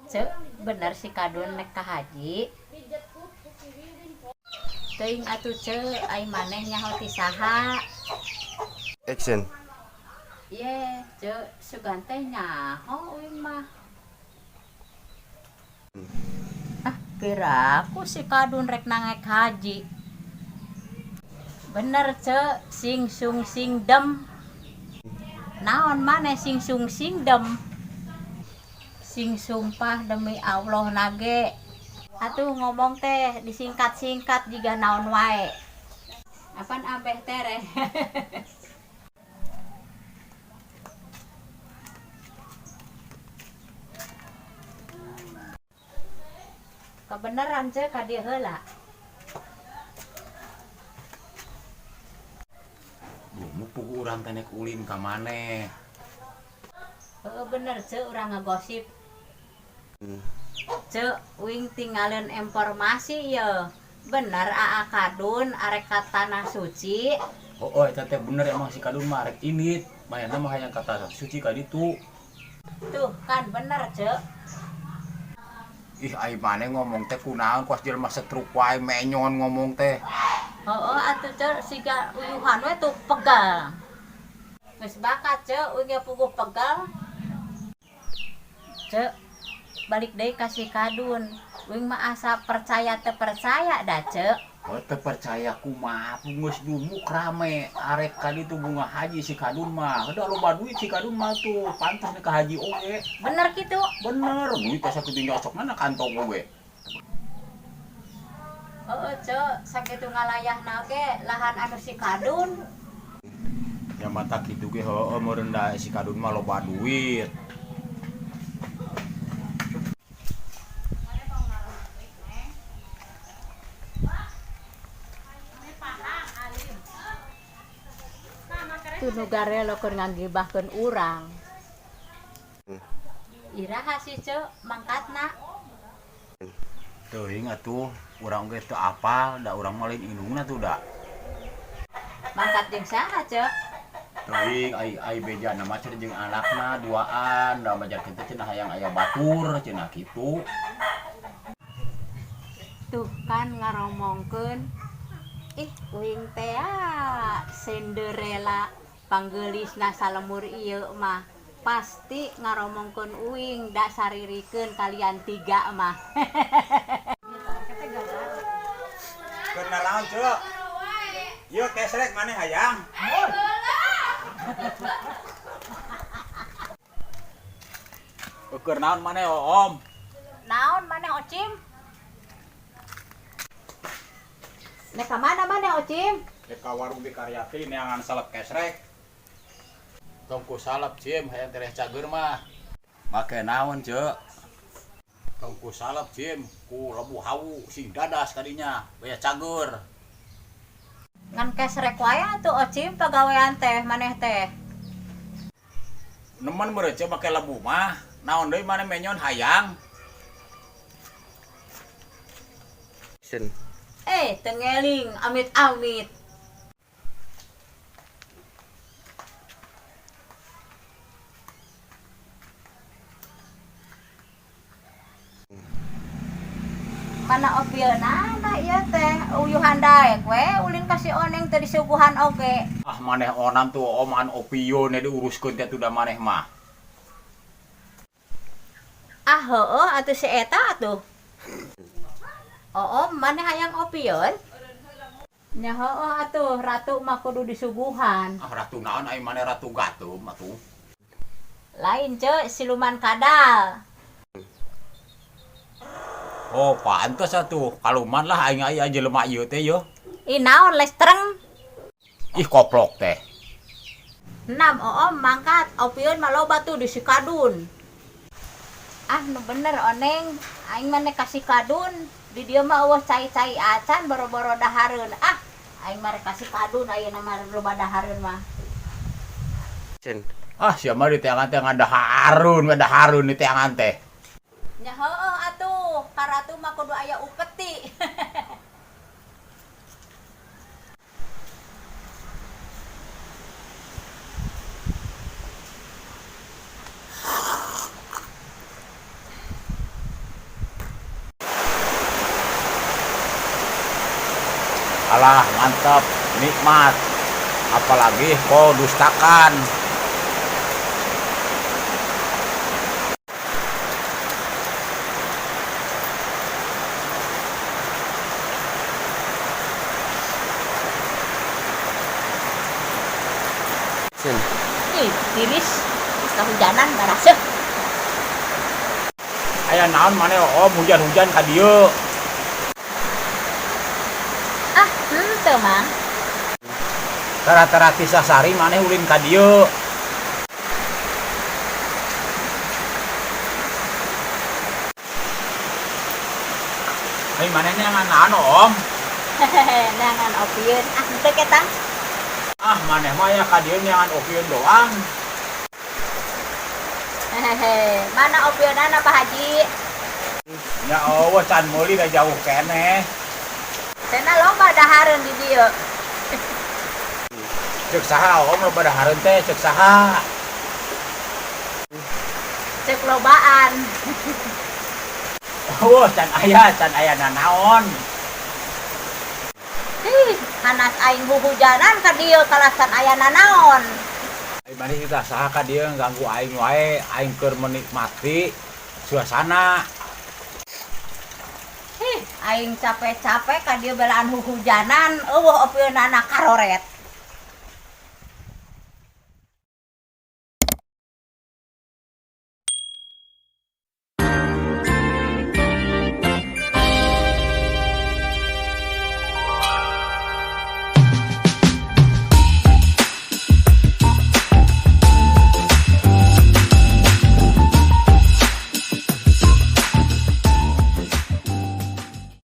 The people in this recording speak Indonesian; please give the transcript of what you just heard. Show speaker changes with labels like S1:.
S1: Cek, bener si kadun nek ka haji. Teuing atuh cek, ai maneh nyaho ti saha.
S2: Action.
S1: Ye, cek sugan teh nyaho uing mah. Kiraku si kadun rek nangek haji. Bener cek, sing sung sing dem. Naon maneh sing sung sing dem? Sing sumpah demi Allah nage. Atuh ngomong teh disingkat-singkat juga naon wae. Apaan abeh tere? Kebeneran cek ka dieu heula.
S3: Lumuk pugu urang teh nek ulin ka maneh.
S1: Heeh bener cek urang ngagosip. Cek uing tinggalin informasi ya. Bener aa kadun arek ka tanah suci.
S3: Oh, eta teh bener emang si kadun mah arek init. Mayana mah hayang kata suci ka ditu.
S1: Tuh kan bener cek.
S3: Ih, ai maneh ngomong teh kunaon kuas jelema setruk wae menyon ngomong teh.
S1: Heeh atuh cek siga uyuhan we tuh pegal. Geus bakat cek uing ge puguh pegal. Cek balik deui ka si kadun. Uing mah asa percaya teu percaya dah cek.
S3: Oh, teu percaya kumaha geus lumuk rame arek ka ditu bunga haji si kadun mah. Heuda loba duit si kadun mah tuh, pantes nek ka haji oge.
S1: Bener gitu.
S3: Bener, duit asa kitu nyosokna kantong oge.
S1: Heeh cek sakitu ngalayahna ge lahan anu si kadun.
S3: Ya mata kitu ge heueuh meureun da si kadun mah loba duit.
S1: Tuh nu garelo keur ngagibahkeun urang. Iraha si cek mangkatna.
S3: Teuing atuh, urang ge teu apal, da urang mah lain indungna tuh da.
S1: Mangkat jeung saha cek?
S3: Teuing ai bejana mah cenah jeung anakna duaan, da majar kitu cenah hayang aya batur cenah kitu.
S1: Tuh kan ngaromongkeun. Ih, uing teh Cinderella panggeulisna salemur ieu mah. Pasti ngaromongkeun uing da saririkeun kalian tiga mah.
S4: Kenalan cuk. Ieu kesrek maneh hayang.
S3: Keur naon maneh Om?
S1: Naon maneh Ocim? Nek ka mana maneh Ocim?
S3: Dek ka warung di Karyati neangan salep kesrek. Tongku salep Cim, hayang tereh cager mah. Make naon ceuk? Tongku salep Cim, ku lebu hawu sing dadas kadinya, baya cager.
S1: Ngan kesrek wae atuh Ocim pagawean teh maneh teh.
S3: Nemen merece make lebu mah, naon deui maneh menyon hayang.
S2: Action.
S1: Tengeling amit-amit. Kana opieuna na ieu teh uyuhan daek we ulin ka si Oneng teh disuguhan oge.
S3: Ah maneh onan tuh oman opio ne diuruskeun teh tuh da maneh mah.
S1: Ah heueuh atuh si eta atuh. Oh, maneh hayang opieun? Nya heueuh atuh ratu mah kudu disuguhan.
S3: Ah ratu naon ai maneh ratu gatum atuh.
S1: Lain ceu siluman kadal.
S3: Oh, pantes atuh. Kaluman lah aing aya jelema ieu teh yo.
S1: Ih naon lestreng?
S3: Ih koplok teh.
S1: Enam mangkat opieun mah loba tuh di si kadun. Ah nu bener Oneng, aing mah nek kasih kadun, di dieu mah eueuh cai-cai acan boro-boro dahareun. Ah, aing mah rek kasih kadun ayeuna mah loba dahareun mah.
S2: Action.
S3: Ah sia mah di teangan teh ngadaharun, ngadaharun di teangan teh.
S1: Nya heueuh atuh, ka ratu mah kudu aya upeti.
S3: Alah mantap, nikmat. Apalagi kau dustakan.
S2: Action.
S1: Ih, tiris. Kehujanan barasa.
S3: Aya naon maneh om hujan-hujan ka dieu.
S1: Ah, teu mang.
S3: Tara-tara kisah sari maneh ulin ka dieu. Ai maneh neangan naon om?
S1: Hehehe, nangan opieun. Ah, teu ketang.
S3: Ah maneh mah ya ka dieu neangan opieun doang.
S1: Hehehe, mana opieunana Pak Haji?
S3: Ya Allah can meuli da jauh keneh.
S1: Cenah loba dahareun di dieu.
S3: Ceuk saha om loba dahareun teh ceuk saha?
S1: Cek lobaan.
S3: Oh can aya nanaon.
S1: Ih, hanas aing huhujanan ka dieu kalasan aya nanaon.
S3: Ai maneh kita saha ka dieu ganggu aing wae, aing keur menikmati suasana.
S1: Ih, aing capek-capek ka dieu belaan huhujanan, eueuh opieunana karoret.